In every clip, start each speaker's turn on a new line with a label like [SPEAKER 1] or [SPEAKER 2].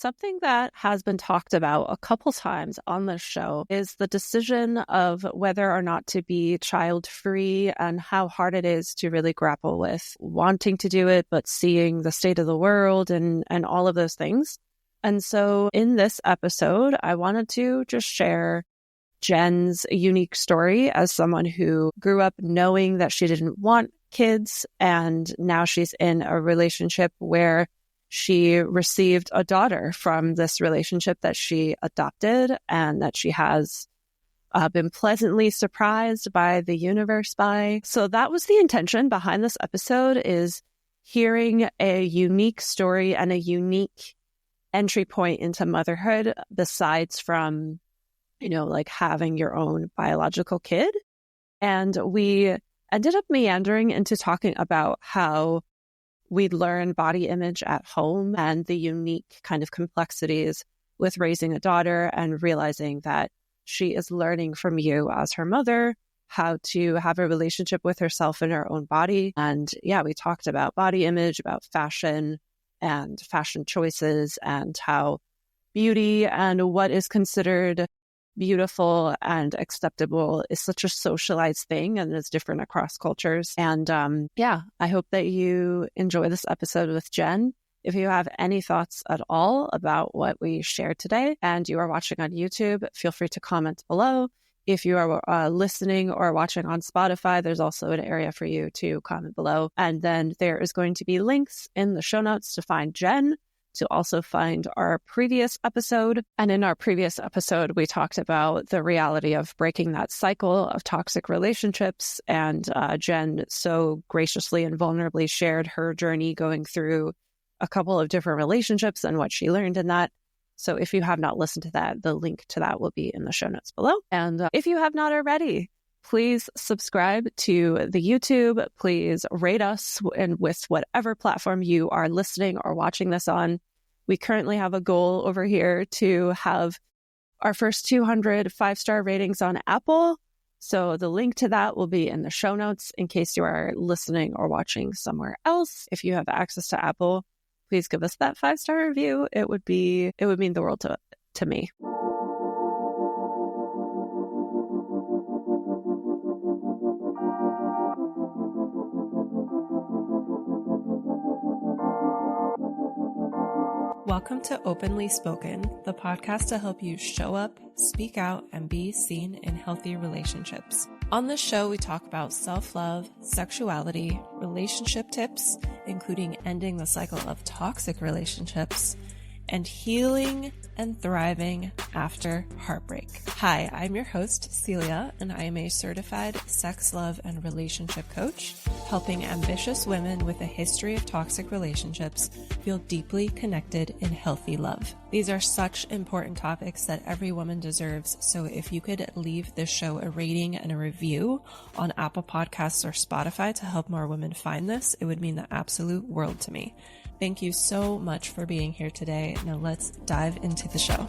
[SPEAKER 1] Something that has been talked about a couple times on this show is the decision of whether or not to be child-free and how hard it is to really grapple with wanting to do it, but seeing the state of the world and all of those things. And so in this episode, I wanted to just share Jenn's unique story as someone who grew up knowing that she didn't want kids, and now she's in a relationship where she received a daughter from this relationship that she adopted and that she has been pleasantly surprised by the universe by. So that was the intention behind this episode, is hearing a unique story and a unique entry point into motherhood besides from, like having your own biological kid. And we ended up meandering into talking about how we'd learn body image at home and the unique kind of complexities with raising a daughter, and realizing that she is learning from you as her mother how to have a relationship with herself and her own body. And yeah, we talked about body image, about fashion and fashion choices, and how beauty and what is considered beautiful and acceptable is such a socialized thing and is different across cultures. And I hope that you enjoy this episode with Jenn. If you have any thoughts at all about what we shared today and you are watching on YouTube, feel free to comment below. If you are listening or watching on Spotify, there's also an area for you to comment below. And then there is going to be links in the show notes to find Jenn, to also find our previous episode. And in our previous episode, we talked about the reality of breaking that cycle of toxic relationships. And Jenn so graciously and vulnerably shared her journey going through a couple of different relationships and what she learned in that. So if you have not listened to that, the link to that will be in the show notes below. And if you have not already, please subscribe to the YouTube. Please rate us with whatever platform you are listening or watching this on. We currently have a goal over here to have our first 200 5-star ratings on Apple. So the link to that will be in the show notes in case you are listening or watching somewhere else. If you have access to Apple, please give us that 5-star review. It would mean the world to me. Welcome to Openly Spoken, the podcast to help you show up, speak out, and be seen in healthy relationships. On this show, we talk about self-love, sexuality, relationship tips, including ending the cycle of toxic relationships, and healing and thriving after heartbreak. Hi, I'm your host, Celia, and I am a certified sex, love, and relationship coach, helping ambitious women with a history of toxic relationships feel deeply connected in healthy love. These are such important topics that every woman deserves, so if you could leave this show a rating and a review on Apple Podcasts or Spotify to help more women find this, it would mean the absolute world to me. Thank you so much for being here today. Now let's dive into the show.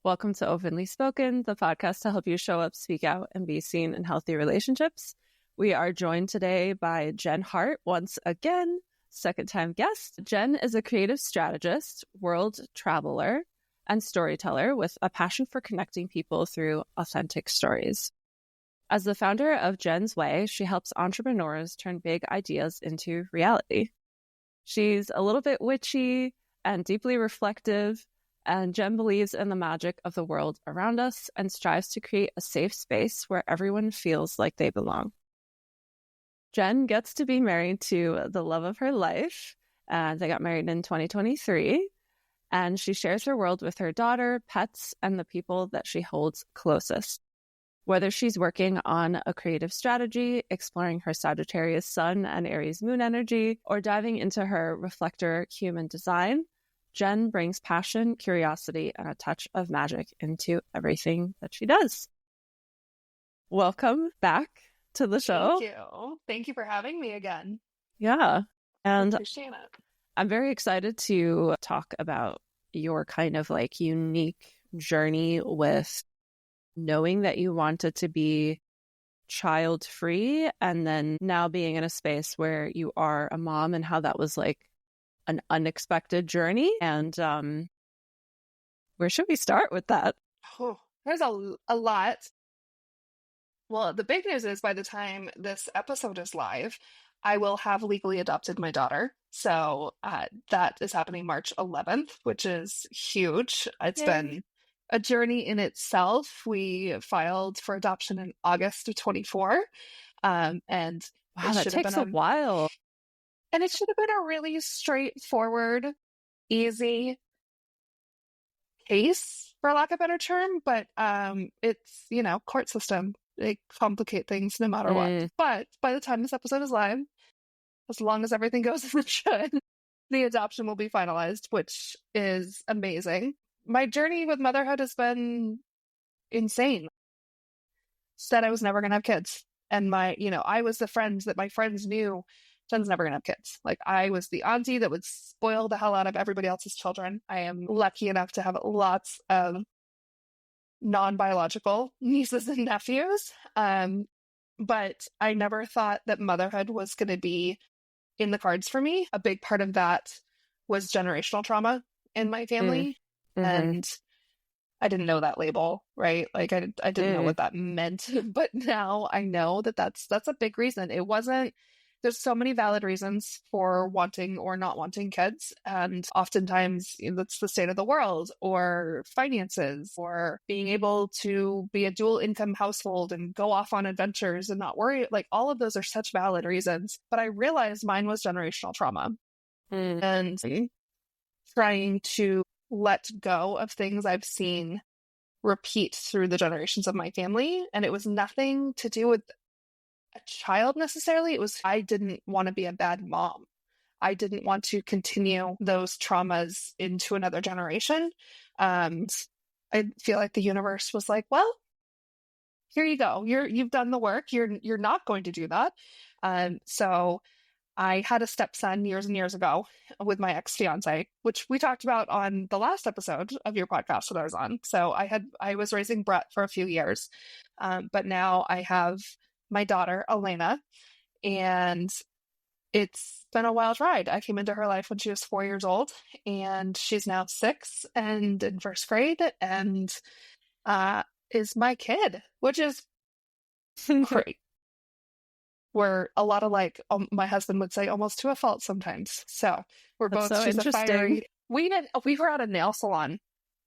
[SPEAKER 1] Welcome to Openly Spoken, the podcast to help you show up, speak out, and be seen in healthy relationships. We are joined today by Jenn Hartt once again. Second-time guest. Jenn is a creative strategist, world traveler, and storyteller with a passion for connecting people through authentic stories. As the founder of Jenn's Way, she helps entrepreneurs turn big ideas into reality. She's a little bit witchy and deeply reflective, and Jenn believes in the magic of the world around us and strives to create a safe space where everyone feels like they belong. Jenn gets to be married to the love of her life. They got married in 2023, and she shares her world with her daughter, pets, and the people that she holds closest. Whether she's working on a creative strategy, exploring her Sagittarius sun and Aries moon energy, or diving into her reflector human design, Jenn brings passion, curiosity, and a touch of magic into everything that she does. Welcome back to the show.
[SPEAKER 2] Thank you. Thank you for having me again.
[SPEAKER 1] Yeah. And
[SPEAKER 2] I appreciate it.
[SPEAKER 1] I'm very excited to talk about your kind of like unique journey with knowing that you wanted to be child free and then now being in a space where you are a mom and how that was like an unexpected journey. And where should we start with that?
[SPEAKER 2] Oh, there's a lot. Well, the big news is by the time this episode is live, I will have legally adopted my daughter. So that is happening March 11th, which is huge. It's
[SPEAKER 1] Yay.
[SPEAKER 2] been a journey in itself. We filed for adoption in August of 24. And
[SPEAKER 1] Wow,
[SPEAKER 2] it
[SPEAKER 1] that
[SPEAKER 2] should have
[SPEAKER 1] takes
[SPEAKER 2] been
[SPEAKER 1] a while.
[SPEAKER 2] and it should have been a really straightforward, easy case, for lack of a better term, but it's, court system. They complicate things no matter what. But by the time this episode is live, as long as everything goes as it should, the adoption will be finalized, which is amazing. My journey with motherhood has been insane. Said I was never going to have kids. And I was the friend that my friends knew Jen's never going to have kids. Like, I was the auntie that would spoil the hell out of everybody else's children. I am lucky enough to have lots of non-biological nieces and nephews. But I never thought that motherhood was going to be in the cards for me. A big part of that was generational trauma in my family. And I didn't know that label, right? Like I didn't know what that meant, but now I know that that's a big reason. There's so many valid reasons for wanting or not wanting kids. And oftentimes that's the state of the world or finances or being able to be a dual income household and go off on adventures and not worry. Like, all of those are such valid reasons. But I realized mine was generational trauma and trying to let go of things I've seen repeat through the generations of my family. And it was nothing to do with a child necessarily. It was, I didn't want to be a bad mom. I didn't want to continue those traumas into another generation. I feel like the universe was like, well, here you go. You've done the work. You're not going to do that. So I had a stepson years and years ago with my ex-fiance, which we talked about on the last episode of your podcast that I was on. So I was raising Brett for a few years, but now I have my daughter, Elena, and it's been a wild ride. I came into her life when she was 4 years old, and she's now 6 and in first grade, and is my kid, which is great. We're a lot of my husband would say, almost to a fault sometimes. So we're
[SPEAKER 1] That's
[SPEAKER 2] both
[SPEAKER 1] so
[SPEAKER 2] she's a
[SPEAKER 1] interesting.
[SPEAKER 2] fiery. We were at a nail salon.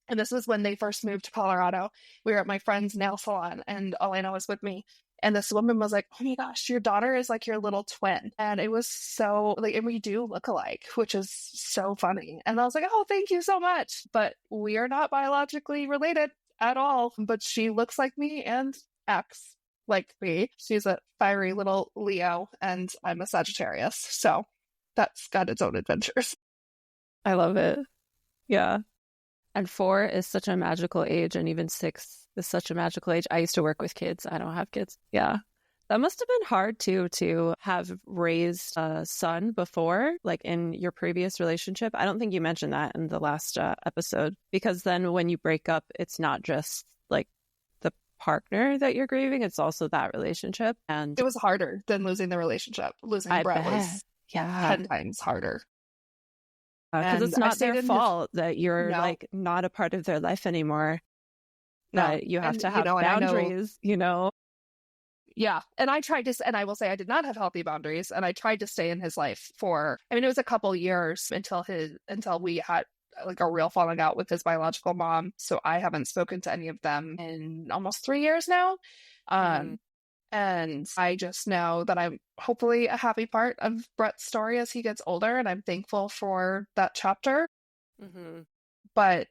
[SPEAKER 2] And this was when they first moved to Colorado. We were at my friend's nail salon and Elena was with me. And this woman was like, oh my gosh, your daughter is like your little twin. And it was so and we do look alike, which is so funny. And I was like, oh, thank you so much. But we are not biologically related at all. But she looks like me and acts like me. She's a fiery little Leo and I'm a Sagittarius. So that's got its own adventures.
[SPEAKER 1] I love it. Yeah. And 4 is such a magical age, and even 6 is such a magical age. I used to work with kids. I don't have kids. Yeah. That must have been hard too, to have raised a son before, like in your previous relationship. I don't think you mentioned that in the last episode, because then when you break up, it's not just like the partner that you're grieving, it's also that relationship. And
[SPEAKER 2] it was harder than losing the relationship. Losing Brett was 10 times harder.
[SPEAKER 1] Because it's not their fault that you're like not a part of their life anymore. That you have to have boundaries,
[SPEAKER 2] Yeah. And I tried to, and I will say I did not have healthy boundaries. And I tried to stay in his life it was a couple years until we had like a real falling out with his biological mom. So I haven't spoken to any of them in almost 3 years now. And I just know that I'm hopefully a happy part of Brett's story as he gets older. And I'm thankful for that chapter. But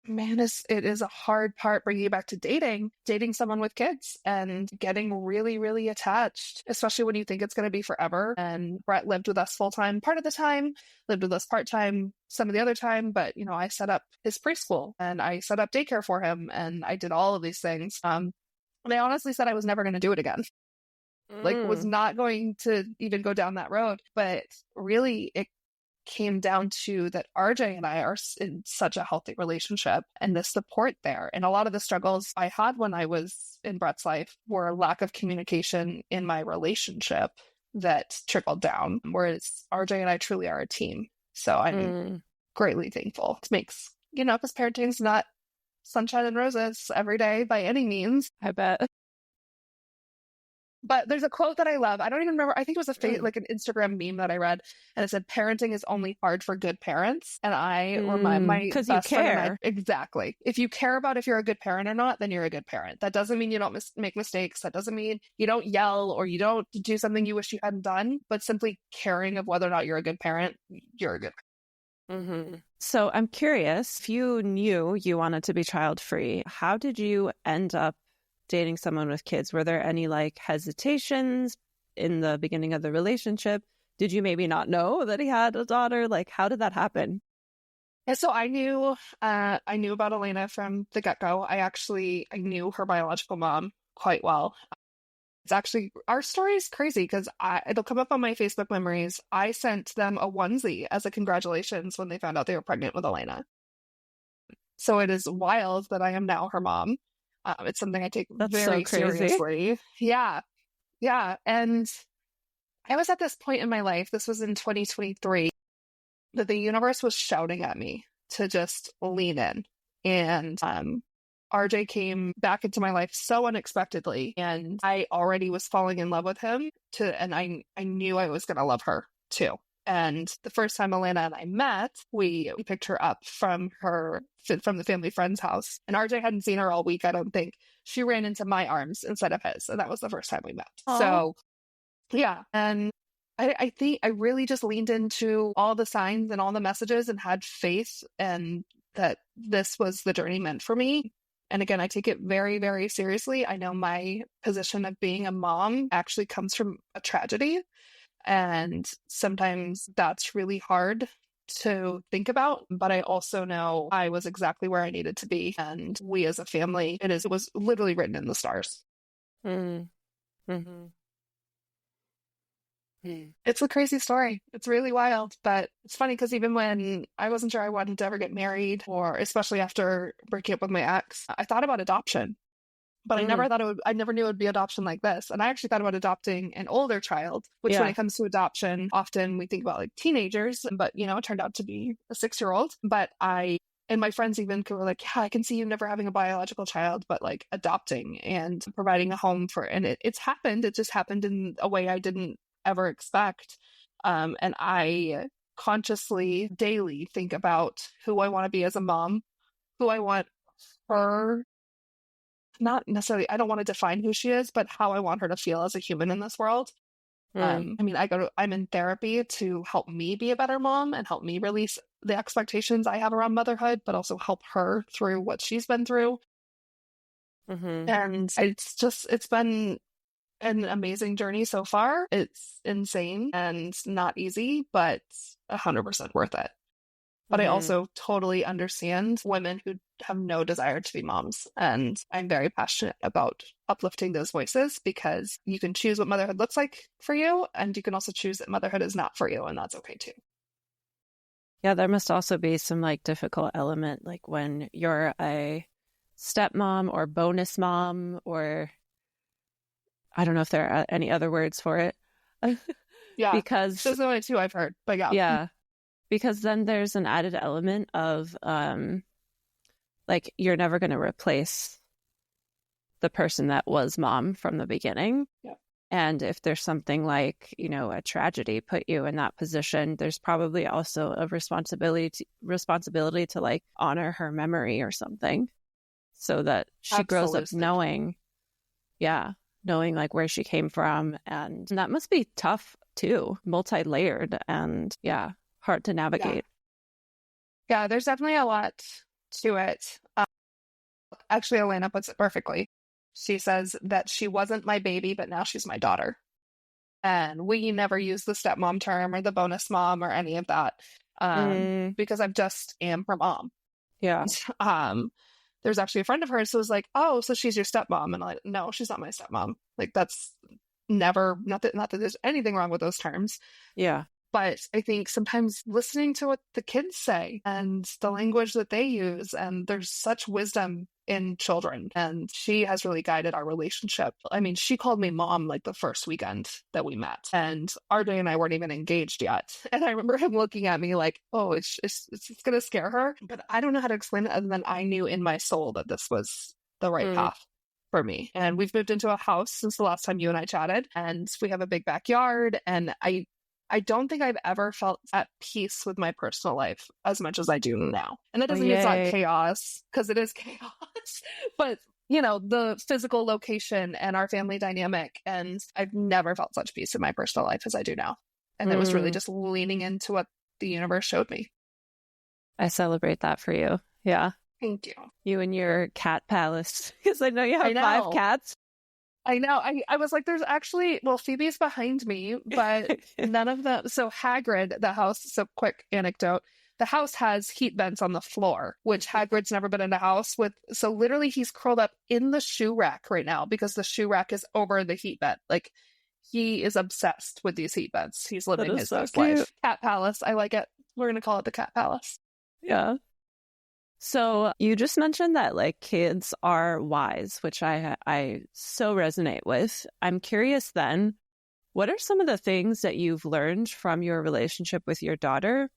[SPEAKER 2] man, it is a hard part bringing you back to dating someone with kids and getting really, really attached, especially when you think it's going to be forever. And Brett lived with us full-time part of the time, lived with us part-time some of the other time. But, I set up his preschool and I set up daycare for him and I did all of these things. And I honestly said I was never going to do it again. Was not going to even go down that road. But really, came down to that RJ and I are in such a healthy relationship and the support there. And a lot of the struggles I had when I was in Brett's life were a lack of communication in my relationship that trickled down, whereas RJ and I truly are a team. So I'm greatly thankful. It makes, because parenting's not sunshine and roses every day by any means.
[SPEAKER 1] I bet.
[SPEAKER 2] But there's a quote that I love. I don't even remember. I think it was like an Instagram meme that I read, and it said, "Parenting is only hard for good parents." And or my
[SPEAKER 1] because
[SPEAKER 2] best
[SPEAKER 1] you
[SPEAKER 2] friend
[SPEAKER 1] care.
[SPEAKER 2] and I, exactly. If you care about if you're a good parent or not, then you're a good parent. That doesn't mean you don't make mistakes. That doesn't mean you don't yell or you don't do something you wish you hadn't done. But simply caring of whether or not you're a good parent, you're a good parent.
[SPEAKER 1] So I'm curious, if you knew you wanted to be child-free, how did you end up dating someone with kids? Were there any hesitations in the beginning of the relationship? Did you maybe not know that he had a daughter? How did that happen?
[SPEAKER 2] And so I knew about Elena from the get-go. I knew her biological mom quite well. It's actually, our story is crazy because it'll come up on my Facebook memories. I sent them a onesie as a congratulations when they found out they were pregnant with Elena. So it is wild that I am now her mom. It's something I take very seriously. Yeah. Yeah. And I was at this point in my life, this was in 2023, that the universe was shouting at me to just lean in. And RJ came back into my life so unexpectedly. And I already was falling in love with him and I knew I was going to love her too. And the first time Elena and I met, we picked her up from the family friend's house. And RJ hadn't seen her all week, I don't think. She ran into my arms instead of his. And that was the first time we met. Aww. So, yeah. And I think I really just leaned into all the signs and all the messages and had faith and that this was the journey meant for me. And again, I take it very, very seriously. I know my position of being a mom actually comes from a tragedy. And sometimes that's really hard to think about, but I also know I was exactly where I needed to be. And we as a family, it was literally written in the stars. It's a crazy story. It's really wild, but it's funny because even when I wasn't sure I wanted to ever get married, or especially after breaking up with my ex, I thought about adoption. But I never knew it would be adoption like this. And I actually thought about adopting an older child, which when it comes to adoption, often we think about teenagers, but it turned out to be a 6-year-old. But and my friends even were like, yeah, I can see you never having a biological child, but adopting and providing a home and it's happened. It just happened in a way I didn't ever expect. And I consciously daily think about who I want to be as a mom, who I want her. Not necessarily, I don't want to define who she is, but how I want her to feel as a human in this world. I'm in therapy to help me be a better mom and help me release the expectations I have around motherhood, but also help her through what she's been through. And it's been an amazing journey so far. It's insane and not easy, but 100% worth it. But I also totally understand women who have no desire to be moms. And I'm very passionate about uplifting those voices because you can choose what motherhood looks like for you. And you can also choose that motherhood is not for you. And that's okay too.
[SPEAKER 1] Yeah, there must also be some difficult element, when you're a stepmom or bonus mom, or I don't know if there are any other words for it.
[SPEAKER 2] Yeah.
[SPEAKER 1] Because
[SPEAKER 2] those are the only two I've heard. But yeah.
[SPEAKER 1] Yeah. Because then there's an added element of, you're never going to replace the person that was mom from the beginning.
[SPEAKER 2] Yeah.
[SPEAKER 1] And if there's something a tragedy put you in that position, there's probably also a responsibility to honor her memory or something so that she grows up knowing where she came from. And that must be tough too, multi-layered and hard to navigate.
[SPEAKER 2] Yeah, there's definitely a lot to it. Actually, Elena puts it perfectly. She says that she wasn't my baby, but now she's my daughter. And we never use the stepmom term or the bonus mom or any of that because I just am her mom.
[SPEAKER 1] Yeah.
[SPEAKER 2] There's actually a friend of hers who was like, oh, so she's your stepmom. And I'm like, no, she's not my stepmom. That's never, not that there's anything wrong with those terms.
[SPEAKER 1] Yeah.
[SPEAKER 2] But I think sometimes listening to what the kids say and the language that they use, and there's such wisdom in children. And she has really guided our relationship. I mean, she called me mom like the first weekend that we met. And RJ and I weren't even engaged yet. And I remember him looking at me like, oh, it's going to scare her. But I don't know how to explain it other than I knew in my soul that this was the right path for me. And we've moved into a house since the last time you and I chatted. And we have a big backyard. And I don't think I've ever felt at peace with my personal life as much as I do now. And that doesn't mean it's not chaos, because it is chaos. But, the physical location and our family dynamic. And I've never felt such peace in my personal life as I do now. And it was really just leaning into what the universe showed me.
[SPEAKER 1] I celebrate that for you. Yeah.
[SPEAKER 2] Thank you.
[SPEAKER 1] You and your cat palace, because I know you have 5 cats.
[SPEAKER 2] I know. I was like, there's actually, Phoebe's behind me, but none of them. So Hagrid, the house, so quick anecdote, the house has heat vents on the floor, which Hagrid's never been in a house with. So literally he's curled up in the shoe rack right now because the shoe rack is over the heat vent. Like, he is obsessed with these heat vents. He's living his best life. Cat palace. I like it. We're going to call it the cat palace.
[SPEAKER 1] Yeah. So you just mentioned that like kids are wise, which I so resonate with. I'm curious then, what are some of the things that you've learned from your relationship with your daughter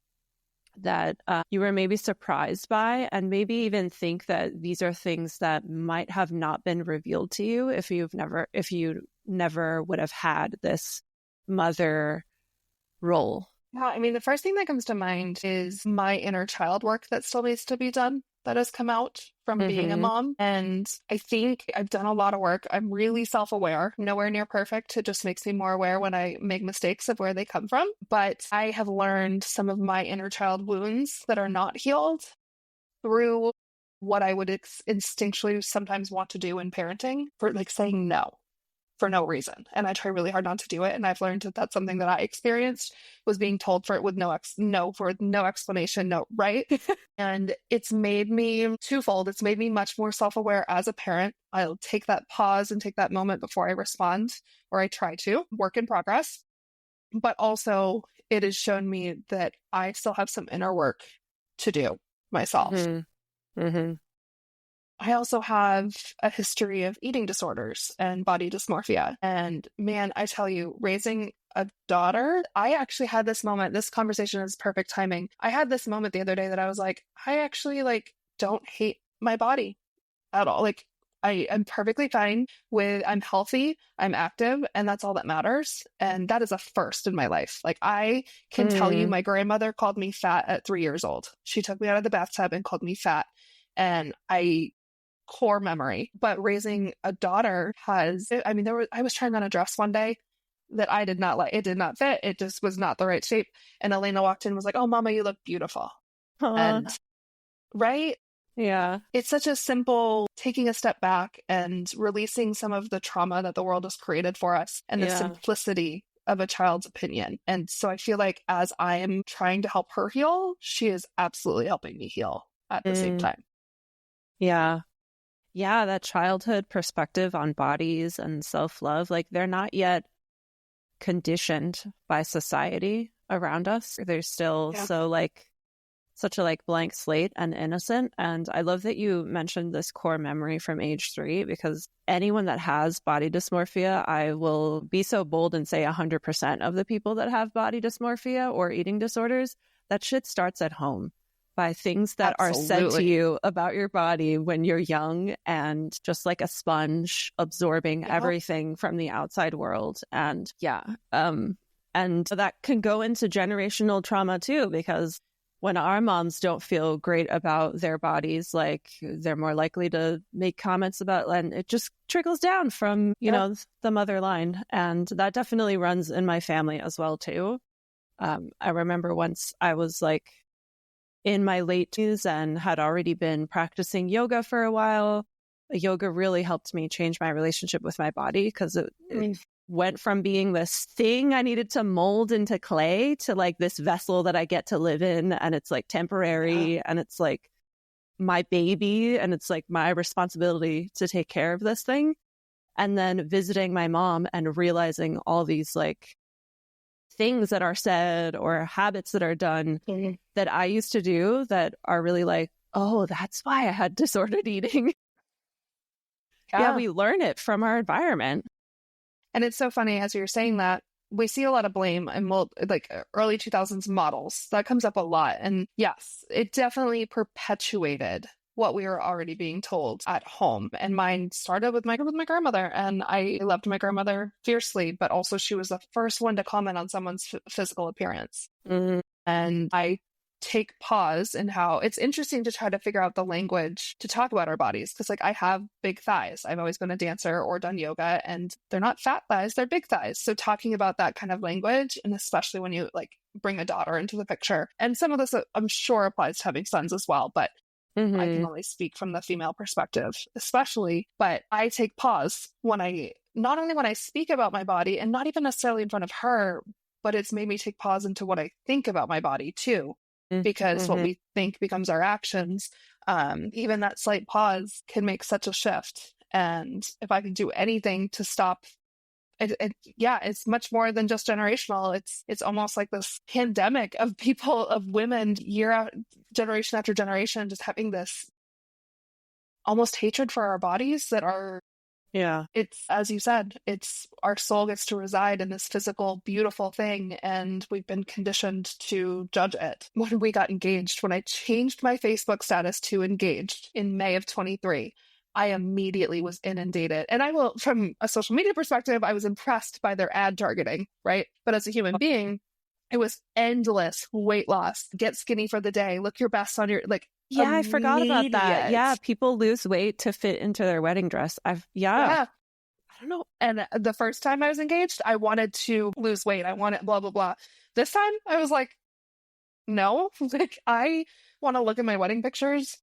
[SPEAKER 1] that you were maybe surprised by, and maybe even think that these are things that might have not been revealed to you if you never would have had this mother role?
[SPEAKER 2] Yeah, I mean, the first thing that comes to mind is my inner child work that still needs to be done, that has come out from being a mom. And I think I've done a lot of work. I'm really self-aware, nowhere near perfect. It just makes me more aware when I make mistakes of where they come from. But I have learned some of my inner child wounds that are not healed through what I would instinctually sometimes want to do in parenting, for like saying no for no reason. And I try really hard not to do it. And I've learned that that's something that I experienced, was being told for it with no explanation, no, right? And it's made me twofold. It's made me much more self-aware as a parent. I'll take that pause and take that moment before I respond, or I try to. Work in progress. But also it has shown me that I still have some inner work to do myself. I also have a history of eating disorders and body dysmorphia. And man, I tell you, raising a daughter, I actually had this moment. This conversation is perfect timing. I had this moment the other day that I was like, I actually don't hate my body at all. Like, I am perfectly fine with, I'm healthy, I'm active, and that's all that matters. And that is a first in my life. Like, I can tell you, my grandmother called me fat at 3 years old. She took me out of the bathtub and called me fat. And core memory. But raising a daughter I was trying on a dress one day that I did not like. It did not fit. It just was not the right shape. And Elena walked in and was like, "Oh, Mama, you look beautiful." And right?
[SPEAKER 1] Yeah.
[SPEAKER 2] It's such a simple taking a step back and releasing some of the trauma that the world has created for us, and the simplicity of a child's opinion. And so I feel like as I am trying to help her heal, she is absolutely helping me heal at the same time.
[SPEAKER 1] Yeah. Yeah, that childhood perspective on bodies and self-love, like they're not yet conditioned by society around us. They're still such a blank slate and innocent. And I love that you mentioned this core memory from age 3, because anyone that has body dysmorphia, I will be so bold and say 100% of the people that have body dysmorphia or eating disorders, that shit starts at home. By things that are said to you about your body when you're young, and just like a sponge absorbing everything from the outside world. And and that can go into generational trauma too, because when our moms don't feel great about their bodies, like they're more likely to make comments about, and it just trickles down from, the mother line. And that definitely runs in my family as well too. I remember once I was in my late 20s and had already been practicing yoga for a while. Yoga really helped me change my relationship with my body, because it went from being this thing I needed to mold into clay to this vessel that I get to live in, and it's temporary, and it's my baby, and it's my responsibility to take care of this thing. And then visiting my mom and realizing all these things that are said or habits that are done that I used to do that are really like, oh, that's why I had disordered eating. Yeah, we learn it from our environment.
[SPEAKER 2] And it's so funny as you're saying that, we see a lot of blame in like early 2000s models. That comes up a lot. And yes, it definitely perpetuated what we were already being told at home. And mine started with my grandmother, and I loved my grandmother fiercely, but also she was the first one to comment on someone's physical appearance. And I take pause in how it's interesting to try to figure out the language to talk about our bodies. Because like I have big thighs. I've always been a dancer or done yoga, and they're not fat thighs, they're big thighs. So talking about that kind of language, and especially when you like bring a daughter into the picture, and some of this I'm sure applies to having sons as well, but I can only speak from the female perspective, especially, but I take pause not only when I speak about my body, and not even necessarily in front of her, but it's made me take pause into what I think about my body too. Because what we think becomes our actions. Even that slight pause can make such a shift. And if I can do anything to stop it's much more than just generational. It's almost like this pandemic of people, of women, generation after generation, just having this almost hatred for our bodies that are, it's, as you said, it's our soul gets to reside in this physical, beautiful thing, and we've been conditioned to judge it. When we got engaged, when I changed my Facebook status to engaged in May of 23, I immediately was inundated. And I will, from a social media perspective, I was impressed by their ad targeting, right? But as a human being, it was endless weight loss, get skinny for the day, look your best on your, like,
[SPEAKER 1] yeah, I forgot about that. Yeah, people lose weight to fit into their wedding dress. I don't know.
[SPEAKER 2] And the first time I was engaged, I wanted to lose weight. I wanted blah, blah, blah. This time I was like, no, like I want to look at my wedding pictures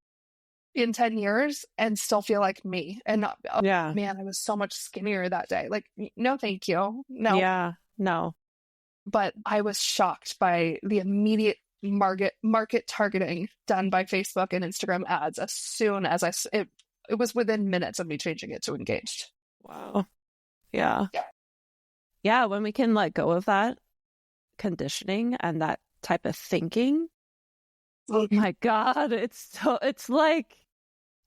[SPEAKER 2] in 10 years and still feel like me and not, man, I was so much skinnier that day. Like, no, thank you. No.
[SPEAKER 1] Yeah, no.
[SPEAKER 2] But I was shocked by the immediate market targeting done by Facebook and Instagram ads as soon as it was within minutes of me changing it to engaged.
[SPEAKER 1] Wow. Yeah. Yeah, when we can let go of that conditioning and that type of thinking, oh my God, it's like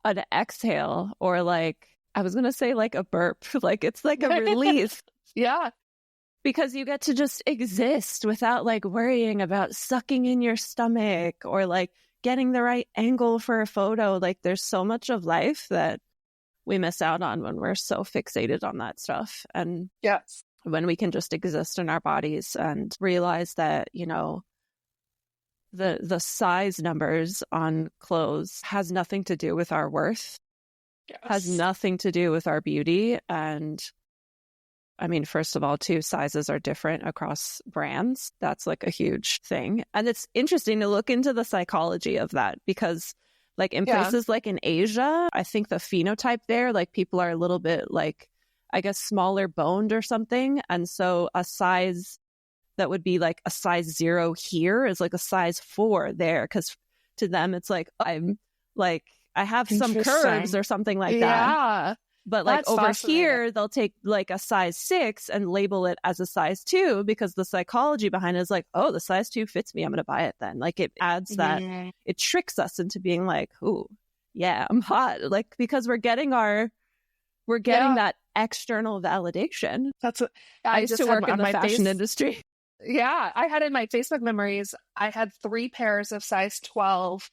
[SPEAKER 1] an exhale, or like, I was going to say like a burp, like it's like a relief.
[SPEAKER 2] Yeah.
[SPEAKER 1] Because you get to just exist without like worrying about sucking in your stomach or like getting the right angle for a photo. Like there's so much of life that we miss out on when we're so fixated on that stuff. And when we can just exist in our bodies and realize that, you know, the size numbers on clothes has nothing to do with our worth, has nothing to do with our beauty. And I mean, first of all, too, sizes are different across brands. That's like a huge thing. And it's interesting to look into the psychology of that, because like in places like in Asia, I think the phenotype there, like people are a little bit like, I guess, smaller boned or something. And so a size that would be like a size 0 here is like a size 4 there. Because to them, it's like, I'm like, I have some curves or something like that. But like over here, they'll take like a size 6 and label it as a size 2, because the psychology behind it is like, oh, the size 2 fits me, I'm going to buy it then. Like it adds that, it tricks us into being like, ooh, yeah, I'm hot. Like, because we're getting that external validation.
[SPEAKER 2] That's what
[SPEAKER 1] I used to work in the fashion industry.
[SPEAKER 2] Yeah, I had in my Facebook memories, I had 3 pairs of size 12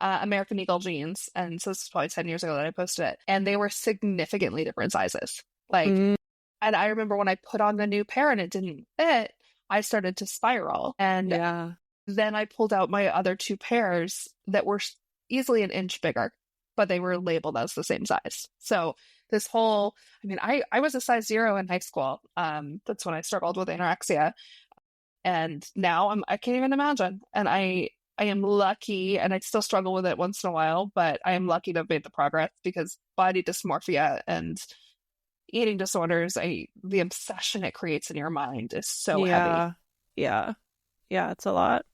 [SPEAKER 2] American Eagle jeans. And so this is probably 10 years ago that I posted it. And they were significantly different sizes. Like, and I remember when I put on the new pair and it didn't fit, I started to spiral. And then I pulled out my other 2 pairs that were easily an inch bigger, but they were labeled as the same size. So this whole, I mean, I was a size 0 in high school. That's when I struggled with anorexia. And now I can't even imagine. And I am lucky, and I still struggle with it once in a while, but I am lucky to have made the progress, because body dysmorphia and eating disorders, the obsession it creates in your mind is so heavy.
[SPEAKER 1] Yeah, it's a lot.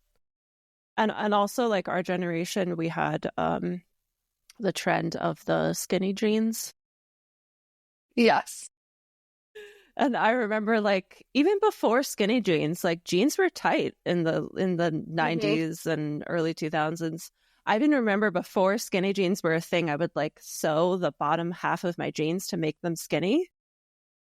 [SPEAKER 1] And also, like, our generation, we had the trend of the skinny jeans.
[SPEAKER 2] Yes.
[SPEAKER 1] And I remember like even before skinny jeans, like jeans were tight in the 90s and early 2000s. I even remember before skinny jeans were a thing, I would like sew the bottom half of my jeans to make them skinny.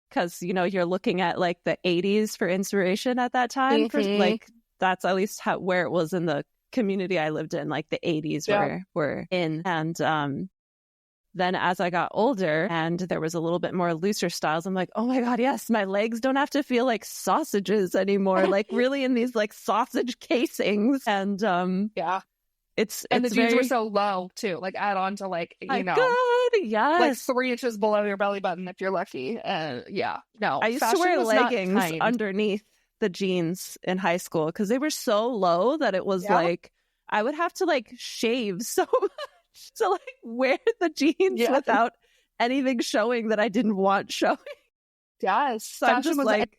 [SPEAKER 1] Because, you know, you're looking at like the 80s for inspiration at that time. For like, that's at least where it was in the community I lived in, like the 80s were in. And then as I got older and there was a little bit more looser styles, I'm like, oh my God, yes, my legs don't have to feel like sausages anymore, like really in these like sausage casings. And it's
[SPEAKER 2] the jeans
[SPEAKER 1] very...
[SPEAKER 2] were so low too, like add on to like, you know,
[SPEAKER 1] God, yes.
[SPEAKER 2] like 3 inches below your belly button if you're lucky. No,
[SPEAKER 1] I used to wear leggings underneath the jeans in high school because they were so low that it was like I would have to like shave so much to like wear the jeans without anything showing that I didn't want showing.
[SPEAKER 2] Yes,
[SPEAKER 1] so I'm just like.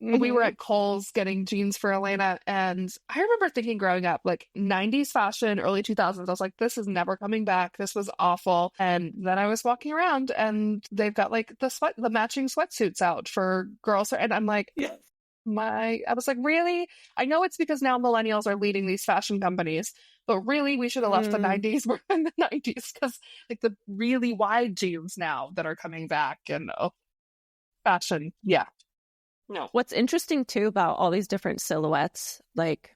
[SPEAKER 2] We were at Kohl's getting jeans for Elena, and I remember thinking growing up, like 90s fashion, early 2000s, I was like, this is never coming back. This was awful. And then I was walking around and they've got like the matching sweatsuits out for girls. And I'm like, I was like, really? I know it's because now millennials are leading these fashion companies, but really we should have left the 90s. We're in the 90s because like the really wide jeans now that are coming back and fashion. Yeah. No.
[SPEAKER 1] What's interesting too about all these different silhouettes, like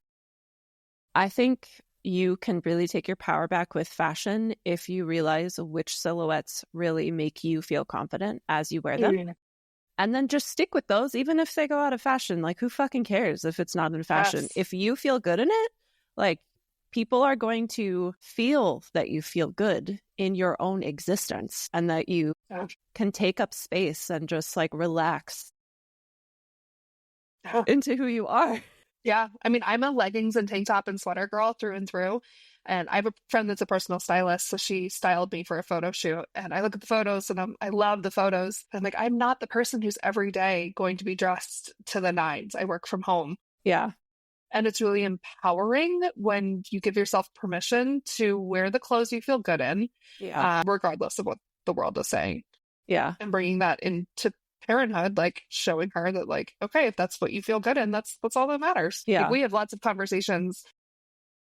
[SPEAKER 1] I think you can really take your power back with fashion if you realize which silhouettes really make you feel confident as you wear them. And then just stick with those, even if they go out of fashion. Like, who fucking cares if it's not in fashion?
[SPEAKER 2] Yes.
[SPEAKER 1] If you feel good in it, like, people are going to feel that you feel good in your own existence and that you can take up space and just like relax into who you are.
[SPEAKER 2] Yeah. I mean, I'm a leggings and tank top and sweater girl through and through. And I have a friend that's a personal stylist. So she styled me for a photo shoot. And I look at the photos and I love the photos. I'm like, I'm not the person who's every day going to be dressed to the nines. I work from home.
[SPEAKER 1] Yeah.
[SPEAKER 2] And it's really empowering when you give yourself permission to wear the clothes you feel good in, regardless of what the world is saying.
[SPEAKER 1] Yeah.
[SPEAKER 2] And bringing that into parenthood, like showing her that like, okay, if that's what you feel good in, that's all that matters.
[SPEAKER 1] Yeah.
[SPEAKER 2] Like, we have lots of conversations.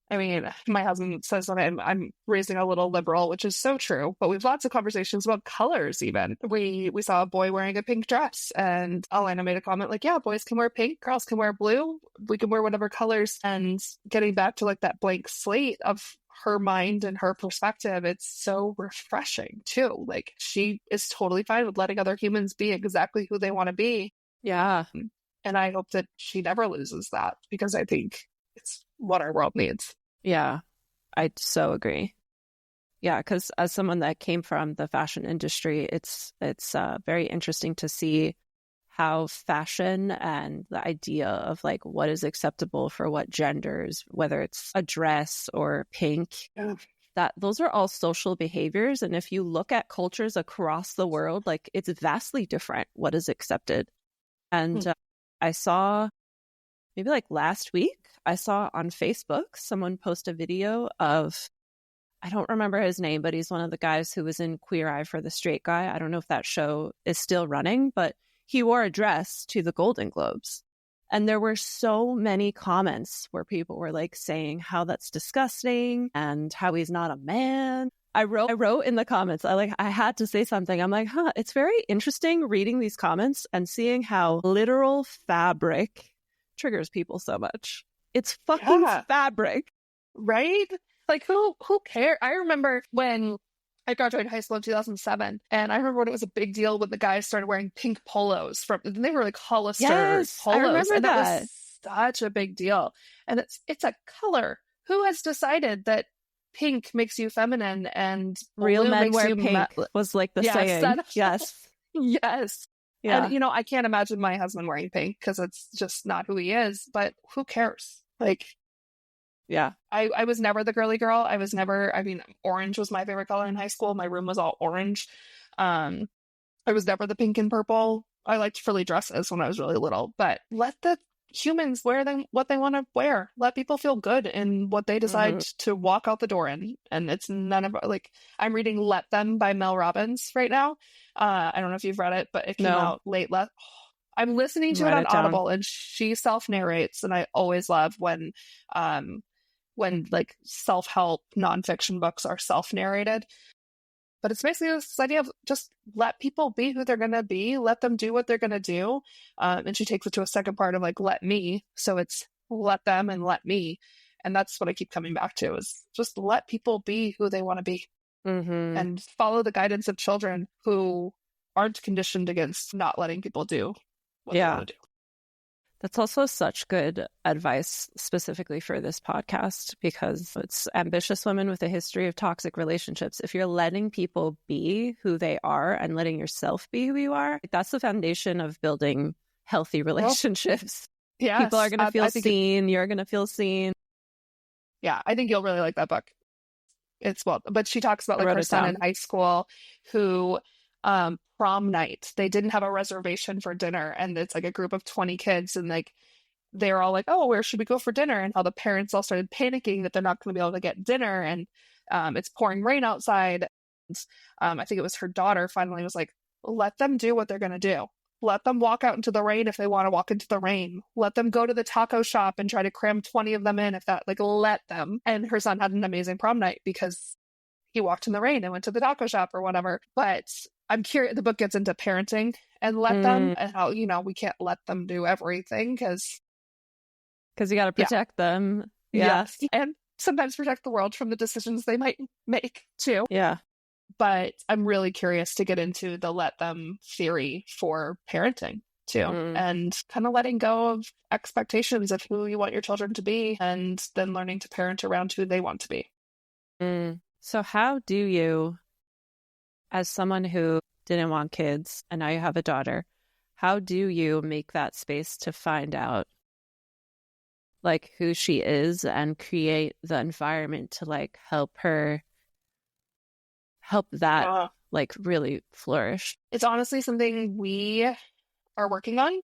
[SPEAKER 2] I mean, my husband says that I'm raising a little liberal, which is so true, but we have lots of conversations about colors even. We saw a boy wearing a pink dress and Elena made a comment like, yeah, boys can wear pink, girls can wear blue, we can wear whatever colors. And getting back to like that blank slate of her mind and her perspective, it's so refreshing too. Like, she is totally fine with letting other humans be exactly who they want to be.
[SPEAKER 1] Yeah.
[SPEAKER 2] And I hope that she never loses that, because I think it's what our world needs.
[SPEAKER 1] Yeah, I so agree. Yeah, because as someone that came from the fashion industry, it's very interesting to see how fashion and the idea of like what is acceptable for what genders, whether it's a dress or pink, that those are all social behaviors. And if you look at cultures across the world, like it's vastly different what is accepted. And I saw maybe like last week, I saw on Facebook someone post a video of, I don't remember his name, but he's one of the guys who was in Queer Eye for the Straight Guy. I don't know if that show is still running, but he wore a dress to the Golden Globes. And there were so many comments where people were like saying how that's disgusting and how he's not a man. I wrote in the comments, I had to say something. I'm like, it's very interesting reading these comments and seeing how literal fabric triggers people so much. It's fucking fabric.
[SPEAKER 2] Right? Like, who cares? I remember when I graduated high school in 2007, and I remember when it was a big deal when the guys started wearing pink polos they were like Hollister polos.
[SPEAKER 1] I remember
[SPEAKER 2] and
[SPEAKER 1] that
[SPEAKER 2] was such a big deal. And it's a color. Who has decided that pink makes you feminine and
[SPEAKER 1] real men wear pink was like the saying. Yes.
[SPEAKER 2] Yes.
[SPEAKER 1] Yeah.
[SPEAKER 2] And, I can't imagine my husband wearing pink because it's just not who he is, but who cares? Like,
[SPEAKER 1] yeah.
[SPEAKER 2] I was never the girly girl. Orange was my favorite color in high school. My room was all orange. I was never the pink and purple. I liked frilly dresses when I was really little, but let the humans wear them what they want to wear. Let people feel good in what they decide to walk out the door in. And it's none of like, I'm reading Let Them by Mel Robbins right now. I don't know if you've read it, but it came
[SPEAKER 1] No.
[SPEAKER 2] out late. I'm listening to it
[SPEAKER 1] Write
[SPEAKER 2] on
[SPEAKER 1] it down.
[SPEAKER 2] Audible, and she self-narrates, and I always love when like self-help nonfiction books are self-narrated. But it's basically this idea of just let people be who they're going to be, let them do what they're going to do. And she takes it to a second part of like, let me. So it's let them and let me. And that's what I keep coming back to, is just let people be who they want to be and follow the guidance of children who aren't conditioned against not letting people do what they want to do.
[SPEAKER 1] That's also such good advice specifically for this podcast, because it's ambitious women with a history of toxic relationships. If you're letting people be who they are and letting yourself be who you are, that's the foundation of building healthy relationships.
[SPEAKER 2] Yes,
[SPEAKER 1] people are going to feel seen. You're going to feel seen.
[SPEAKER 2] Yeah, I think you'll really like that book. But she talks about like her son in high school who prom night, they didn't have a reservation for dinner, and it's like a group of 20 kids, and like they're all like, oh, where should we go for dinner? And how the parents all started panicking that they're not going to be able to get dinner, and it's pouring rain outside. I think it was her daughter finally was like, let them do what they're going to do. Let them walk out into the rain if they want to walk into the rain. Let them go to the taco shop and try to cram 20 of them in if that, like, let them. And her son had an amazing prom night because he walked in the rain and went to the taco shop or whatever. But I'm curious, the book gets into parenting and let them, and how, you know, we can't let them do everything because
[SPEAKER 1] you got to protect them.
[SPEAKER 2] Yes. And sometimes protect the world from the decisions they might make too.
[SPEAKER 1] Yeah.
[SPEAKER 2] But I'm really curious to get into the let them theory for parenting too, and kind of letting go of expectations of who you want your children to be, and then learning to parent around who they want to be.
[SPEAKER 1] So how do you, as someone who didn't want kids and now you have a daughter, how do you make that space to find out like who she is and create the environment to like help that like really flourish?
[SPEAKER 2] It's honestly something we are working on.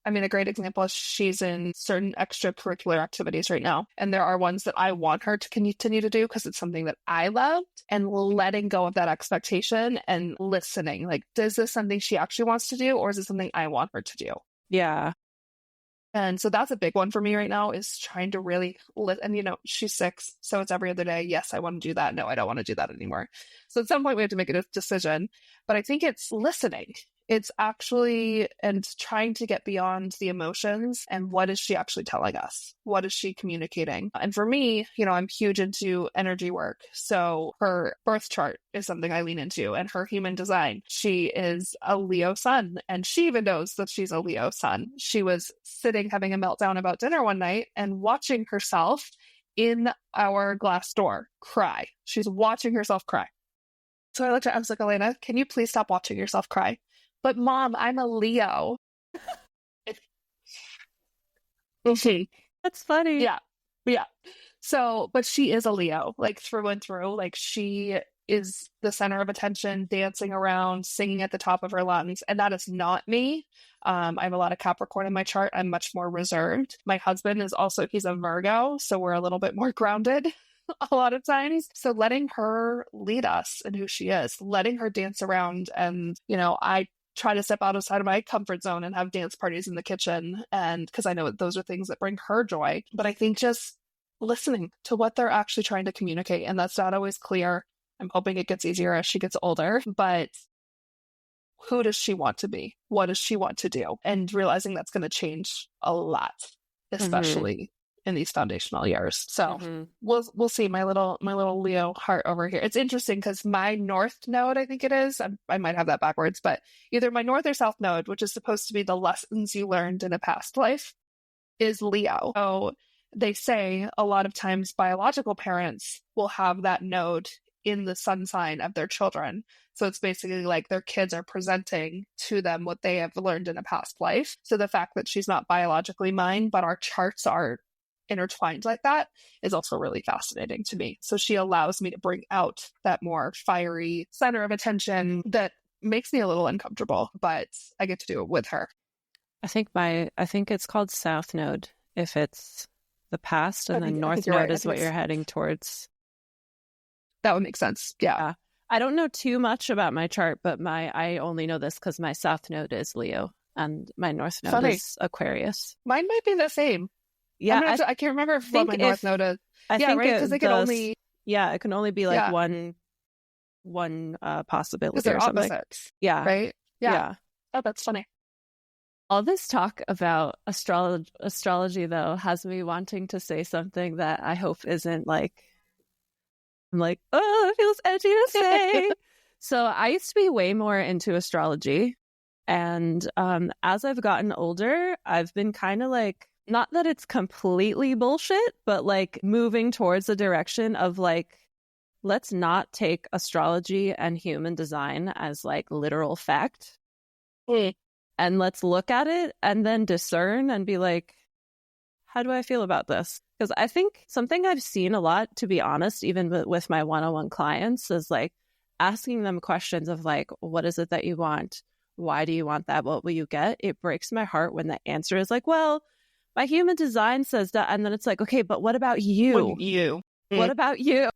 [SPEAKER 2] I mean, a great example is she's in certain extracurricular activities right now. And there are ones that I want her to continue to do because it's something that I loved, and letting go of that expectation and listening. Like, is this something she actually wants to do, or is it something I want her to do?
[SPEAKER 1] Yeah.
[SPEAKER 2] And so that's a big one for me right now, is trying to really and you know, she's 6, so it's every other day. Yes, I want to do that. No, I don't want to do that anymore. So at some point we have to make a decision, but I think it's listening. It's actually, and trying to get beyond the emotions and what is she actually telling us? What is she communicating? And for me, you know, I'm huge into energy work. So her birth chart is something I lean into, and her human design. She is a Leo sun, and she even knows that she's a Leo sun. She was sitting having a meltdown about dinner one night and watching herself in our glass door cry. She's watching herself cry. So I looked at her, I was like, Elena, can you please stop watching yourself cry? But Mom, I'm a Leo.
[SPEAKER 1] That's funny.
[SPEAKER 2] Yeah. So, but she is a Leo, like through and through. Like, she is the center of attention, dancing around, singing at the top of her lungs. And that is not me. I have a lot of Capricorn in my chart. I'm much more reserved. My husband is also, he's a Virgo, so we're a little bit more grounded a lot of times. So letting her lead us in who she is, letting her dance around. And, you know, I try to step outside of my comfort zone and have dance parties in the kitchen, and because I know those are things that bring her joy. But I think just listening to what they're actually trying to communicate, and that's not always clear. I'm hoping it gets easier as she gets older, but who does she want to be? What does she want to do? And realizing that's going to change a lot, especially in these foundational years. So we'll see. My little Leo heart over here. It's interesting because my north node, I think it is, I might have that backwards, but either my north or south node, which is supposed to be the lessons you learned in a past life, is Leo. So they say a lot of times biological parents will have that node in the sun sign of their children. So it's basically like their kids are presenting to them what they have learned in a past life. So the fact that she's not biologically mine, but our charts are intertwined like that, is also really fascinating to me. So she allows me to bring out that more fiery center of attention that makes me a little uncomfortable, but I get to do it with her.
[SPEAKER 1] I think it's called South Node if it's the past, and then
[SPEAKER 2] I think
[SPEAKER 1] North
[SPEAKER 2] you're
[SPEAKER 1] Node
[SPEAKER 2] right. I
[SPEAKER 1] is
[SPEAKER 2] think
[SPEAKER 1] what you're heading towards.
[SPEAKER 2] that would make sense. Yeah.
[SPEAKER 1] I don't know too much about my chart, but I only know this because my South Node is Leo and my North Node
[SPEAKER 2] Funny.
[SPEAKER 1] is Aquarius.
[SPEAKER 2] Mine might be the same.
[SPEAKER 1] Yeah,
[SPEAKER 2] I can't remember what my North Node is.
[SPEAKER 1] I
[SPEAKER 2] Yeah,
[SPEAKER 1] think
[SPEAKER 2] right? Because they could only...
[SPEAKER 1] it can only be like
[SPEAKER 2] Yeah.
[SPEAKER 1] one
[SPEAKER 2] Because
[SPEAKER 1] possibility
[SPEAKER 2] they're
[SPEAKER 1] or something.
[SPEAKER 2] opposites.
[SPEAKER 1] Yeah.
[SPEAKER 2] Right? Yeah.
[SPEAKER 1] Yeah.
[SPEAKER 2] Oh, that's funny.
[SPEAKER 1] All this talk about astrology, though, has me wanting to say something that I hope isn't like, I'm like, oh, it feels edgy to say. So I used to be way more into astrology. And as I've gotten older, I've been kind of like, not that it's completely bullshit, but like moving towards the direction of like, let's not take astrology and human design as like literal fact. And let's look at it and then discern and be like, how do I feel about this? Because I think something I've seen a lot, to be honest, even with my one-on-one clients, is like asking them questions of like, what is it that you want? Why do you want that? What will you get? It breaks my heart when the answer is like, well, my human design says that. And then it's like, okay, but what about you? What about you?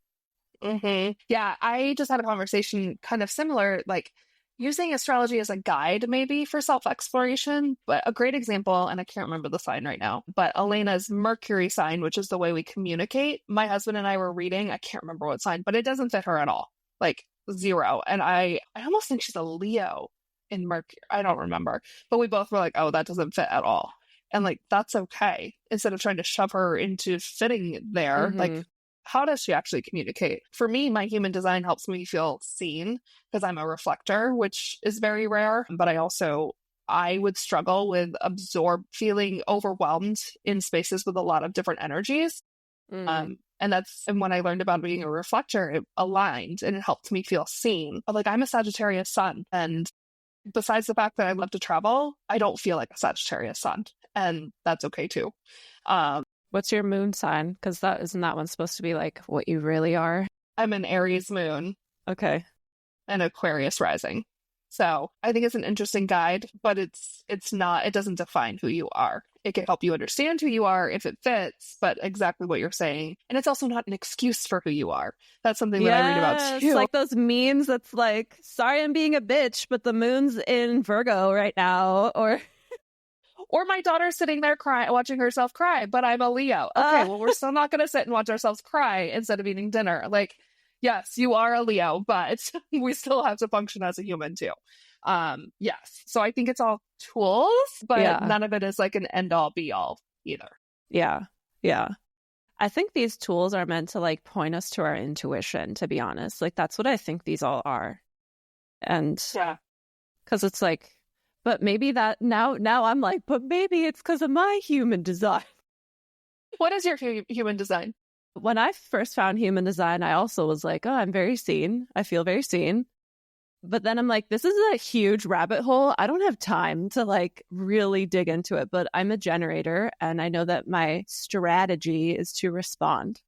[SPEAKER 2] Mm-hmm. Yeah, I just had a conversation kind of similar, like using astrology as a guide maybe for self-exploration. But a great example, and I can't remember the sign right now, but Elena's Mercury sign, which is the way we communicate. My husband and I were reading, I can't remember what sign, but it doesn't fit her at all. Like 0. And I almost think she's a Leo in Mercury. I don't remember. But we both were like, oh, that doesn't fit at all. And like, that's okay. Instead of trying to shove her into fitting there, like, how does she actually communicate? For me, my human design helps me feel seen because I'm a reflector, which is very rare. But I would struggle with feeling overwhelmed in spaces with a lot of different energies. And when I learned about being a reflector, it aligned and it helped me feel seen. But like, I'm a Sagittarius sun. And besides the fact that I love to travel, I don't feel like a Sagittarius sun. And that's okay too.
[SPEAKER 1] What's your moon sign? Because isn't that one supposed to be like what you really are?
[SPEAKER 2] I'm an Aries moon.
[SPEAKER 1] Okay.
[SPEAKER 2] And Aquarius rising. So I think it's an interesting guide, but it doesn't define who you are. It can help you understand who you are if it fits, but exactly what you're saying. And it's also not an excuse for who you are. That's something that I read about too.
[SPEAKER 1] It's like those memes that's like, sorry, I'm being a bitch, but the moon's in Virgo right now.
[SPEAKER 2] Or my daughter's sitting there watching herself cry, but I'm a Leo. Okay, well, we're still not going to sit and watch ourselves cry instead of eating dinner. Like, yes, you are a Leo, but we still have to function as a human too. Yes. So I think it's all tools, but none of it is like an end all be all either.
[SPEAKER 1] Yeah. Yeah. I think these tools are meant to like point us to our intuition, to be honest. Like, that's what I think these all are. And because it's like, but maybe that now I'm like, but maybe it's because of my human design.
[SPEAKER 2] What is your human design?
[SPEAKER 1] When I first found human design, I also was like, oh, I'm very seen. I feel very seen. But then I'm like, this is a huge rabbit hole. I don't have time to like really dig into it, but I'm a generator and I know that my strategy is to respond.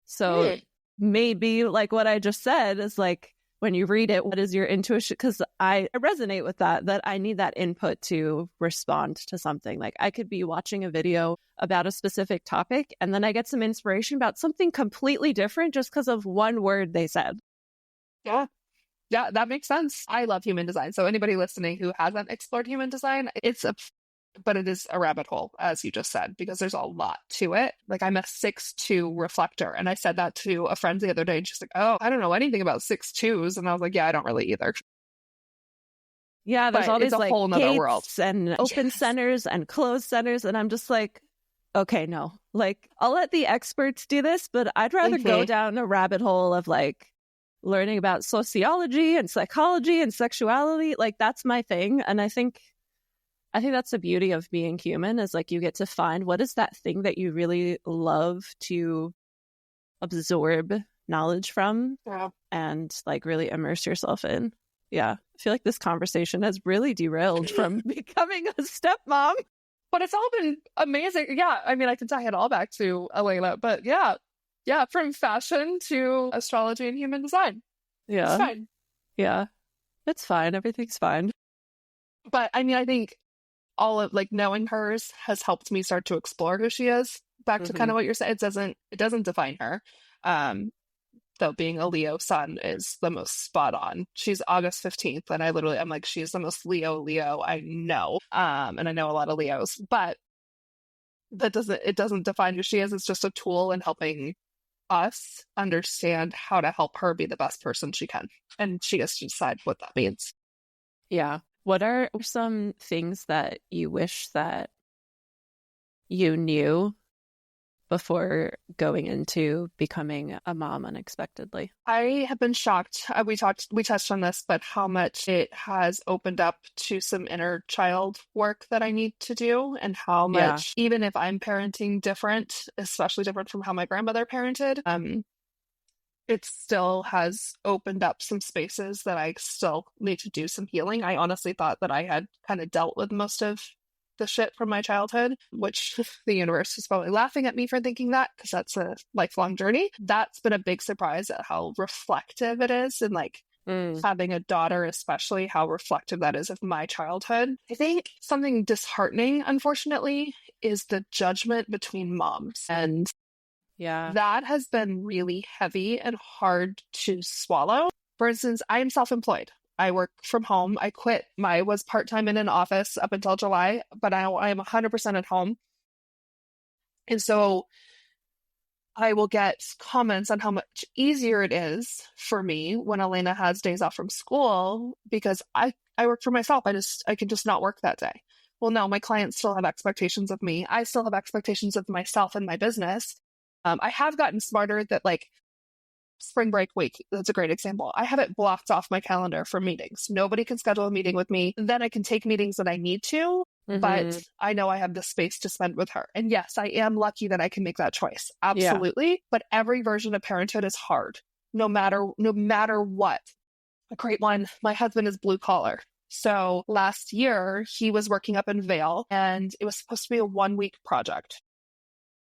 [SPEAKER 1] So maybe like what I just said is like, when you read it, what is your intuition? Because I resonate with that I need that input to respond to something. Like I could be watching a video about a specific topic and then I get some inspiration about something completely different just because of one word they said.
[SPEAKER 2] Yeah. Yeah, that makes sense. I love human design. So anybody listening who hasn't explored human design, but it is a rabbit hole, as you just said, because there's a lot to it. Like I'm a 6-2 reflector. And I said that to a friend the other day and she's like, oh, I don't know anything about 6-2s. And I was like, yeah, I don't really either.
[SPEAKER 1] Yeah, there's all these like
[SPEAKER 2] whole nother world
[SPEAKER 1] and open centers and closed centers. And I'm just like, okay, no, like I'll let the experts do this, but I'd rather go down a rabbit hole of like learning about sociology and psychology and sexuality. Like that's my thing. And I think that's the beauty of being human is like you get to find what is that thing that you really love to absorb knowledge from and like really immerse yourself in. Yeah. I feel like this conversation has really derailed from becoming a stepmom.
[SPEAKER 2] But it's all been amazing. Yeah. I mean, I can tie it all back to Elena, but yeah. Yeah. From fashion to astrology and human design.
[SPEAKER 1] Yeah.
[SPEAKER 2] It's fine.
[SPEAKER 1] Yeah. It's fine. Everything's fine.
[SPEAKER 2] But I mean, I think all of like knowing hers has helped me start to explore who she is. Back to kind of what you're saying, it doesn't define her. Um, though being a Leo sun is the most spot on. She's August 15th, and I'm like, she's the most Leo I know. And I know a lot of Leos, but it doesn't define who she is. It's just a tool in helping us understand how to help her be the best person she can. And she gets to decide what that means.
[SPEAKER 1] Yeah. What are some things that you wish that you knew before going into becoming a mom unexpectedly?
[SPEAKER 2] I have been shocked. We touched on this, but how much it has opened up to some inner child work that I need to do, and how much, even if I'm parenting different, especially different from how my grandmother parented, it still has opened up some spaces that I still need to do some healing. I honestly thought that I had kind of dealt with most of the shit from my childhood, which the universe is probably laughing at me for thinking that, because that's a lifelong journey. That's been a big surprise at how reflective it is, and like having a daughter, especially, how reflective that is of my childhood. I think something disheartening, unfortunately, is the judgment between moms. And that has been really heavy and hard to swallow. For instance, I am self-employed. I work from home. I was part-time in an office up until July, but I am 100% at home. And so I will get comments on how much easier it is for me when Elena has days off from school, because I work for myself. I can just not work that day. Well, no, my clients still have expectations of me. I still have expectations of myself and my business. I have gotten smarter that, like, spring break week, that's a great example. I have it blocked off my calendar for meetings. Nobody can schedule a meeting with me. Then I can take meetings that I need to, but I know I have the space to spend with her. And yes, I am lucky that I can make that choice. Absolutely. Yeah. But every version of parenthood is hard, no matter what. A great one, my husband is blue collar. So last year he was working up in Vail, and it was supposed to be a 1-week project.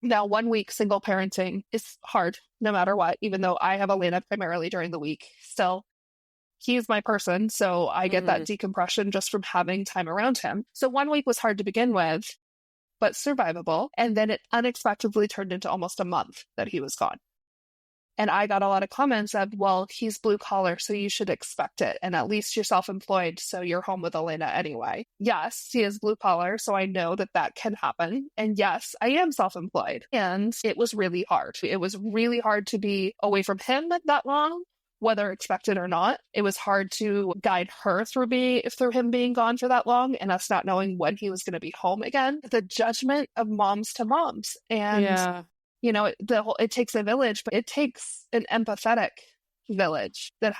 [SPEAKER 2] Now, 1 week single parenting is hard no matter what, even though I have Elena primarily during the week. Still, he's my person, so I get that decompression just from having time around him. So 1 week was hard to begin with, but survivable. And then it unexpectedly turned into almost a month that he was gone. And I got a lot of comments of, well, he's blue collar, so you should expect it. And at least you're self-employed, so you're home with Elena anyway. Yes, he is blue collar, so I know that can happen. And yes, I am self-employed. And it was really hard. It was really hard to be away from him that long, whether expected or not. It was hard to guide her through him being gone for that long, and us not knowing when he was going to be home again. The judgment of moms to moms. And you know, it takes a village, but it takes an empathetic village that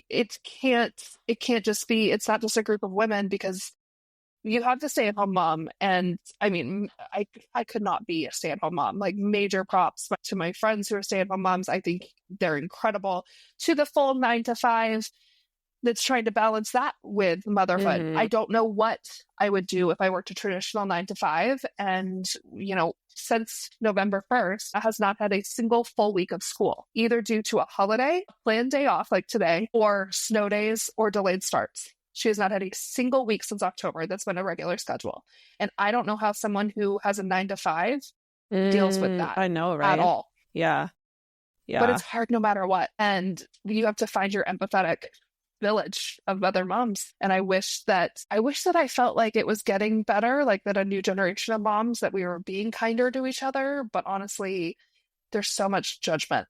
[SPEAKER 2] it can't just be, it's not just a group of women, because you have to stay-at-home mom. And I mean, I could not be a stay-at-home mom. Like, major props to my friends who are stay-at-home moms. I think they're incredible. To the full 9 to 5 that's trying to balance that with motherhood. I don't know what I would do if I worked a traditional 9 to 5. And, you know, since November 1st, I has not had a single full week of school, either due to a holiday, a planned day off like today, or snow days or delayed starts. She has not had a single week since October that's been a regular schedule. And I don't know how someone who has a 9 to 5 deals with that.
[SPEAKER 1] I know, right?
[SPEAKER 2] At all.
[SPEAKER 1] Yeah.
[SPEAKER 2] But it's hard no matter what. And you have to find your empathetic village of other moms. And I wish that I felt like it was getting better, like that a new generation of moms, that we were being kinder to each other. But honestly, there's so much judgment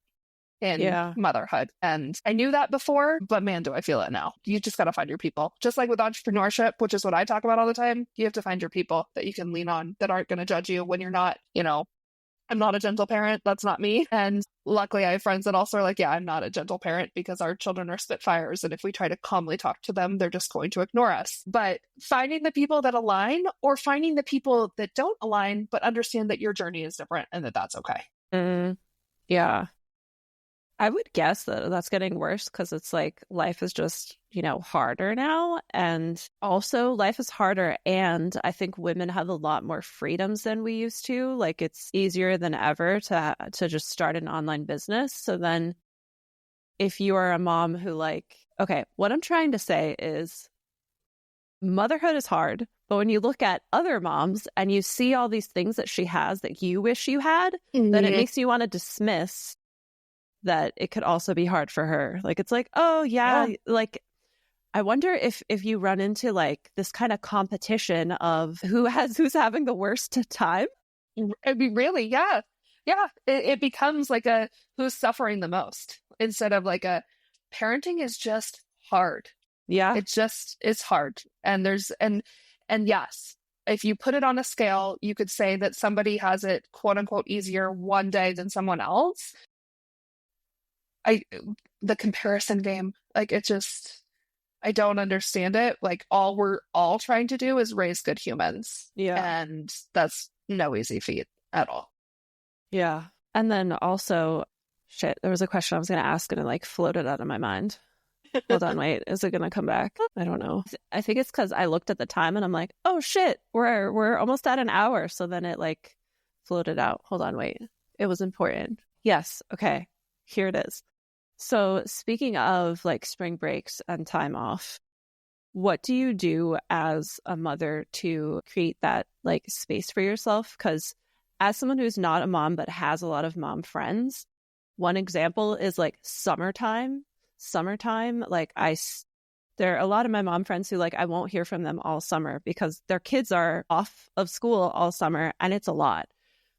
[SPEAKER 2] in motherhood. And I knew that before, but man, do I feel it now. You just got to find your people. Just like with entrepreneurship, which is what I talk about all the time, you have to find your people that you can lean on, that aren't going to judge you when you're not, you know, I'm not a gentle parent. That's not me. And luckily I have friends that also are like, yeah, I'm not a gentle parent, because our children are spitfires. And if we try to calmly talk to them, they're just going to ignore us. But finding the people that align, or finding the people that don't align, but understand that your journey is different and that that's okay.
[SPEAKER 1] Yeah. I would guess that that's getting worse, because it's like life is just, you know, harder now. And also life is harder. And I think women have a lot more freedoms than we used to. Like, it's easier than ever to just start an online business. So then if you are a mom who, like, okay, what I'm trying to say is motherhood is hard. But when you look at other moms and you see all these things that she has that you wish you had, then it makes you want to dismiss that it could also be hard for her. Like, it's like, oh yeah, like, I wonder if you run into like this kind of competition of who's having the worst time.
[SPEAKER 2] I mean, really, yeah. It becomes like a who's suffering the most instead of like a parenting is just hard.
[SPEAKER 1] Yeah.
[SPEAKER 2] It's hard. And and yes, if you put it on a scale, you could say that somebody has it quote unquote easier one day than someone else. The comparison game, like I don't understand it. Like all we're all trying to do is raise good humans.
[SPEAKER 1] Yeah.
[SPEAKER 2] And that's no easy feat at all.
[SPEAKER 1] Yeah. And then also, shit, there was a question I was going to ask and it like floated out of my mind. Hold on, wait, is it going to come back? I don't know. I think it's because I looked at the time and I'm like, oh shit, we're almost at an hour. So then it like floated out. Hold on, wait. It was important. Yes. Okay. Here it is. So speaking of like spring breaks and time off, what do you do as a mother to create that like space for yourself? Because as someone who's not a mom but has a lot of mom friends, one example is like summertime. Like there are a lot of my mom friends who like I won't hear from them all summer because their kids are off of school all summer and it's a lot.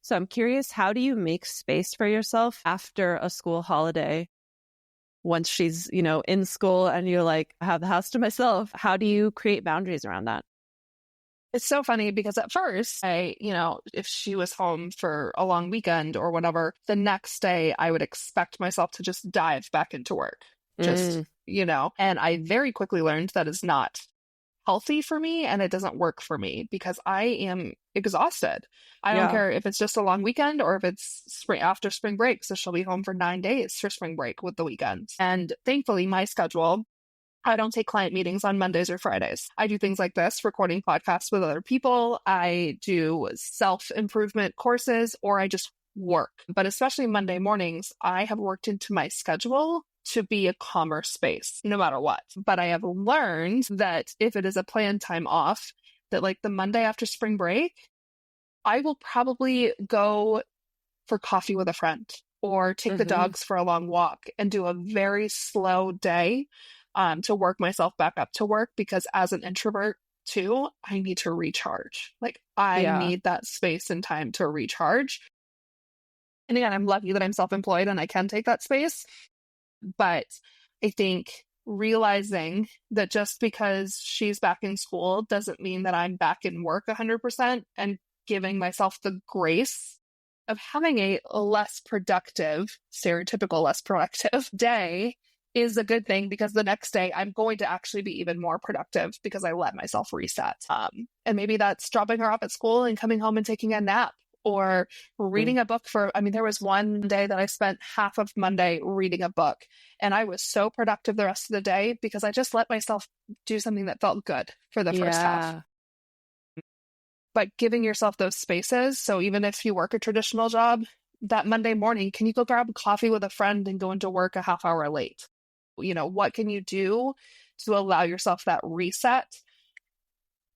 [SPEAKER 1] So I'm curious, how do you make space for yourself after a school holiday? Once she's, in school and you're like, I have the house to myself, how do you create boundaries around that?
[SPEAKER 2] It's so funny because at first if she was home for a long weekend or whatever, the next day I would expect myself to just dive back into work. And I very quickly learned that is not healthy for me and it doesn't work for me because I am exhausted. I don't care if it's just a long weekend or if it's after spring break. So she'll be home for 9 days for spring break with the weekends. And thankfully, my schedule, I don't take client meetings on Mondays or Fridays. I do things like this, recording podcasts with other people. I do self-improvement courses or I just work. But especially Monday mornings, I have worked into my schedule to be a calmer space, no matter what. But I have learned that if it is a planned time off, that like the Monday after spring break, I will probably go for coffee with a friend or take the dogs for a long walk and do a very slow day to work myself back up to work because as an introvert too, I need to recharge. Like I need that space and time to recharge. And again, I'm lucky that I'm self-employed and I can take that space. But I think realizing that just because she's back in school doesn't mean that I'm back in work 100% and giving myself the grace of having a less productive, stereotypical less productive day is a good thing because the next day I'm going to actually be even more productive because I let myself reset. And maybe that's dropping her off at school and coming home and taking a nap or reading a book there was one day that I spent half of Monday reading a book and I was so productive the rest of the day because I just let myself do something that felt good for the first half. But giving yourself those spaces. So even if you work a traditional job, that Monday morning, can you go grab a coffee with a friend and go into work a half hour late? What can you do to allow yourself that reset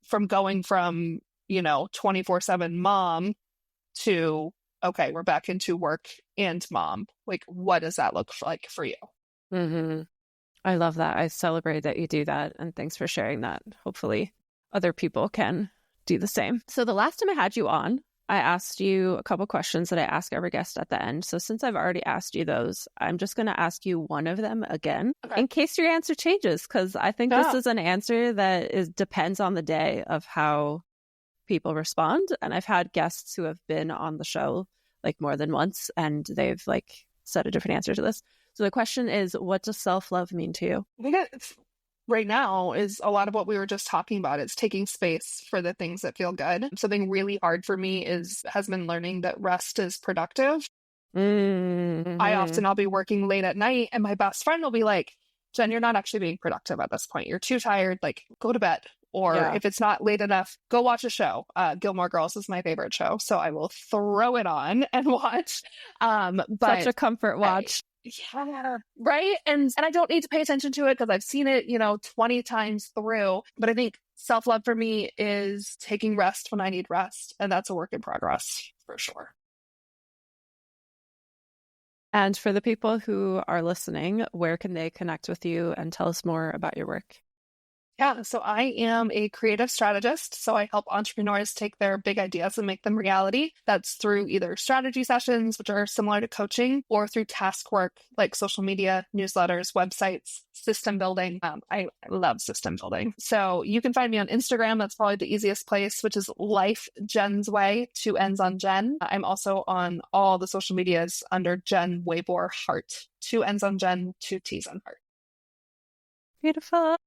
[SPEAKER 2] from going from, 24/7 mom to, okay, we're back into work and mom. Like, what does that look like for you?
[SPEAKER 1] I love that. I celebrate that you do that. And thanks for sharing that. Hopefully other people can do the same. So the last time I had you on, I asked you a couple questions that I ask every guest at the end. So since I've already asked you those, I'm just going to ask you one of them again in case your answer changes, because I think this is an answer that depends on the day of how people respond. And I've had guests who have been on the show like more than once and they've like said a different answer to this. So the question is, what does self-love mean to you?
[SPEAKER 2] I think right now is a lot of what we were just talking about. It's taking space for the things that feel good. Something really hard for me has been learning that rest is productive. I'll be working late at night and my best friend will be like, Jen, you're not actually being productive at this point. You're too tired. Like, go to bed. Or if it's not late enough, go watch a show. Gilmore Girls is my favorite show. So I will throw it on and watch.
[SPEAKER 1] Such a comfort watch.
[SPEAKER 2] Yeah, right. And I don't need to pay attention to it because I've seen it, 20 times through. But I think self-love for me is taking rest when I need rest. And that's a work in progress for sure.
[SPEAKER 1] And for the people who are listening, where can they connect with you and tell us more about your work?
[SPEAKER 2] Yeah, so I am a creative strategist. So I help entrepreneurs take their big ideas and make them reality. That's through either strategy sessions, which are similar to coaching, or through task work like social media, newsletters, websites, system building. I love system building. So you can find me on Instagram. That's probably the easiest place, which is Life Jenn's Way, 2 N's on Jenn. I'm also on all the social medias under Jenn Weibor Hartt, 2 N's on Jenn, 2 T's on Hartt.
[SPEAKER 1] Beautiful.